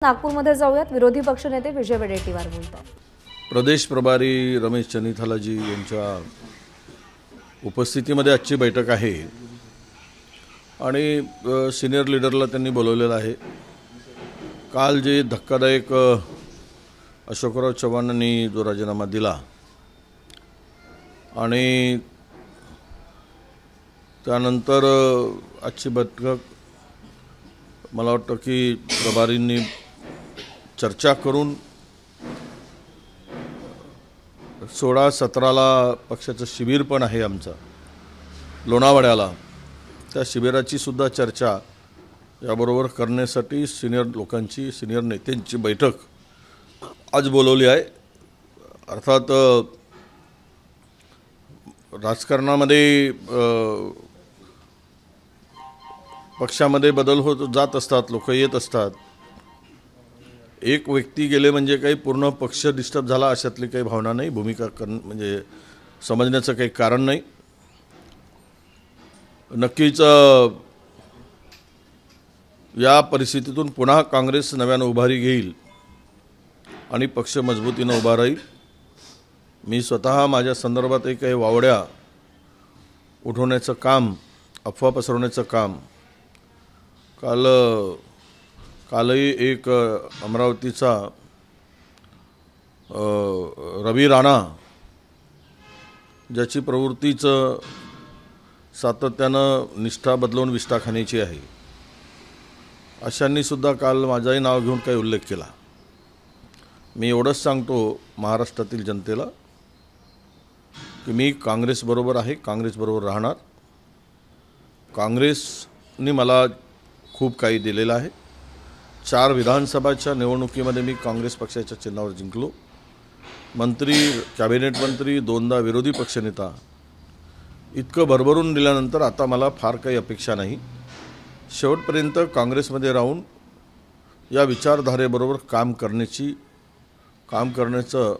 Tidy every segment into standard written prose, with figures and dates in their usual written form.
नागपूरमध्ये जाऊयात, विरोधी पक्षनेते विजय वडेट्टीवार बोलतात। प्रदेश प्रभारी रमेश चन्नीथालाजी यांच्या उपस्थितीमध्ये आजची बैठक आहे आणि सिनियर लीडरला त्यांनी बोलवलेलं आहे। काल जे धक्कादायक अशोकराव चव्हाणांनी जो राजीनामा दिला आणि त्यानंतर आजची बैठक मला वाटतं की प्रभारींनी चर्चा करून 16-17ला पक्षाचं शिबिर पण आहे आमचा लोणावळ्याला, त्या शिबिराची सुद्धा चर्चा याबरोबर करण्यासाठी सिनियर नेत्यांची बैठक आज बोलवली आहे। अर्थात राजकारणामध्ये पक्षामध्ये बदल होत जात असतात, लोक येत असतात। एक व्यक्ती गेले म्हणजे काही पूर्ण पक्ष डिस्टर्ब झाला अशातली काही भावना नाही, भूमिका म्हणजे समजण्याचं काही कारण नाही। नक्कीच या परिस्थितीतून पुन्हा काँग्रेस नव्यानं उभारी घेईल आणि पक्ष मजबूतीनं उभा राहील। मी स्वतः माझ्या संदर्भात काही वावड्या उठवण्याचं काम, अफवा पसरवण्याचं काम कालही एक अमरावतीचा रवी राणा, ज्याची प्रवृत्तीचं सातत्यानं निष्ठा बदलवून विष्ठा खाण्याची आहे, अशांनी सुद्धा काल माझंही नाव घेऊन काही उल्लेख केला। मी एवढंच सांगतो महाराष्ट्रातील जनतेला की मी काँग्रेसबरोबर आहे, काँग्रेसबरोबर राहणार। काँग्रेसने मला खूप काही दिलेलं आहे। 4 विधानसभाच्या निवडणुकीमध्ये मी काँग्रेस पक्षाच्या चिन्हावर जिंकलो, मंत्री, कॅबिनेट मंत्री, 2दा विरोधी पक्षनेता। इतकं भरभरून दिल्यानंतर आता मला फार काही अपेक्षा नाही। शेवटपर्यंत काँग्रेसमध्ये राहून या विचारधारेबरोबर काम करण्याचा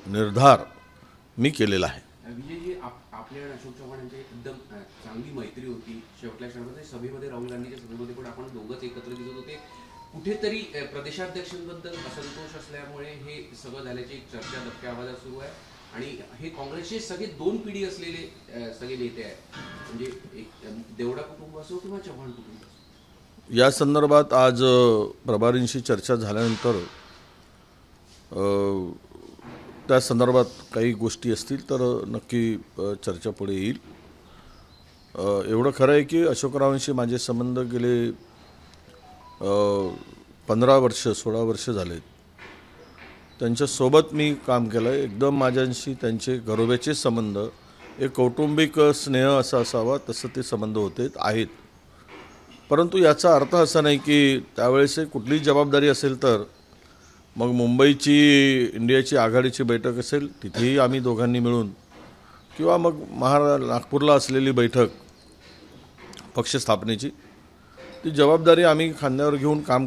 निर्धार मी केलेला आहे। विजयजी, आपल्या अशोक चव्हाण यांची एकदम चांगली मैत्री होती। शेवटच्या क्षणामध्ये सभेमध्ये राहुल गांधीच्या सभेमध्ये पण आपण दोघंच एकत्र दिसत होते। कुठेतरी प्रदेशाध्यक्षांबद्दल असंतोष असल्यामुळे हे सगळं झाल्याची एक चर्चा दबक्या आवाजात सुरू आहे आणि हे काँग्रेसचे सगळे 2 पिढी असलेले सगळे नेते आहेत, म्हणजे एक देवडा कुटुंब असो किंवा चव्हाण कुटुंब असो। या संदर्भात आज प्रभारींशी चर्चा झाल्यानंतर त्या संदर्भात काही गोष्टी असतील तर नक्की चर्चा पुढे येईल। एवढं खरं आहे की अशोकरावांशी माझे संबंध गेले 15 वर्ष 16 वर्ष झालेत। त्यांच्यासोबत मी काम केलं आहे। एकदम माझ्यांशी त्यांचे घरोब्याचे संबंध, एक कौटुंबिक स्नेह असा असावा तसं ते संबंध आहेत। परंतु याचा अर्थ असा नाही की त्यावेळेस कुठली जबाबदारी असेल तर मग मुंबईची इंडियाची आघाडीची बैठक असेल तिथेही आम्ही दोघांनी मिळून, किंवा मग नागपूरला असलेली बैठक पक्ष स्थापनेची, ती जबाबदारी आम्ही खांद्यावर घेऊन काम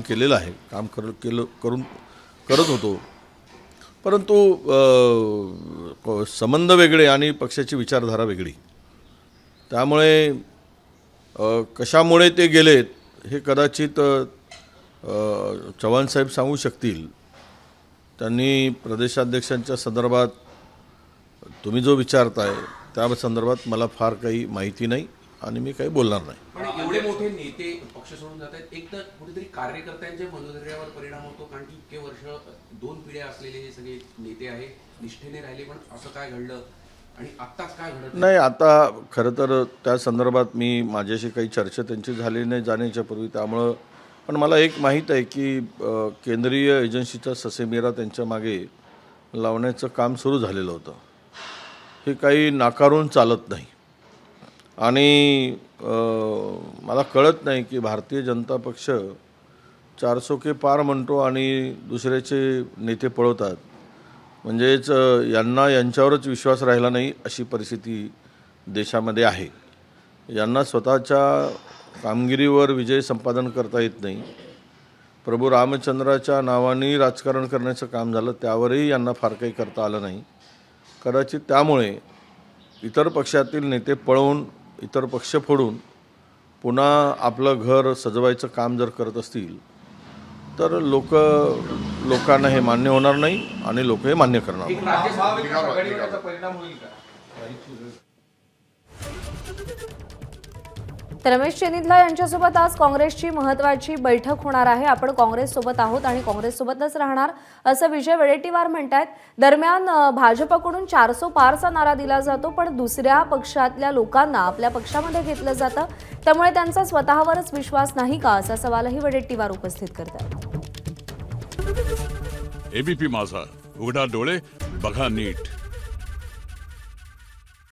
केलेलं आहे, करत होतो। परंतु संबंध वेगळे आणि पक्षाची विचारधारा वेगळी, त्यामुळे कशामुळे ते गेलेत हे कदाचित चव्हाण साहेब सांगू शकतील। त्यांनी प्रदेशाध्यक्षांच्या संदर्भात तुम्ही जो विचारताय त्या संदर्भात मला फार काही माहिती नाही आणि मी काही बोलणार नाही। पण एवढे मोठे नेते पक्ष सोडून जात आहेत, एक तर कुठेतरी कार्यकर्त्यांच्या मनोधैर्यावर परिणाम होतो, कारण की इतके वर्ष 2 पिढ्या असलेले हे सगळे नेते आहे, निष्ठेने राहिले, पण असं काय घडलं आणि आत्ताच काय घडत नाही। आता खरं तर त्या संदर्भात माझ्याशी काही चर्चा त्यांची झाली नाही जाण्याच्या पूर्वी, त्यामुळं पण मला एक माहीत आहे की केंद्रीय एजन्सीचा ससेमिरा त्यांच्या मागे लावण्याचं काम सुरू झालेलं होतं। हे काही नाकारून चालत नाही आणि मला कळत नाही की भारतीय जनता पक्ष 400 के पार म्हणतो आणि दुसऱ्याचे नेते पळवतात, म्हणजेच यांच्यावरच विश्वास राहिला नाही अशी परिस्थिती देशामध्ये आहे। यांना स्वतःच्या कामगिरीवर विजय संपादन करता येत नाही। प्रभू रामचंद्राच्या नावाने राजकारण करण्याचं काम झालं, त्यावरही यांना फार काही करता आलं नाही। कदाचित त्यामुळे इतर पक्षातील नेते पळवून, इतर पक्ष फोडून पुन्हा आपलं घर सजवायचं काम जर करत असतील तर लोकांना हे मान्य होणार नाही आणि लोक हे मान्य करणार नाही. तर रमेश चेन्निथला यांच्यासोबत आज काँग्रेसची महत्त्वाची बैठक होणार आहे. आपण काँग्रेससोबत आहोत आणि काँग्रेससोबतच राहणार असं विजय वडेट्टीवार म्हणतात. दरम्यान भाजपकडून 400 पारचा नारा दिला जातो, पण दुसऱ्या पक्षातल्या लोकांना आपल्या पक्षामध्ये घेतलं जातं, त्यामुळे त्यांचा स्वतःवरच विश्वास नाही का, असा सवालही वडेट्टीवार उपस्थित करतात. एबीपी माझा, उघडा डोळे बघा नीट.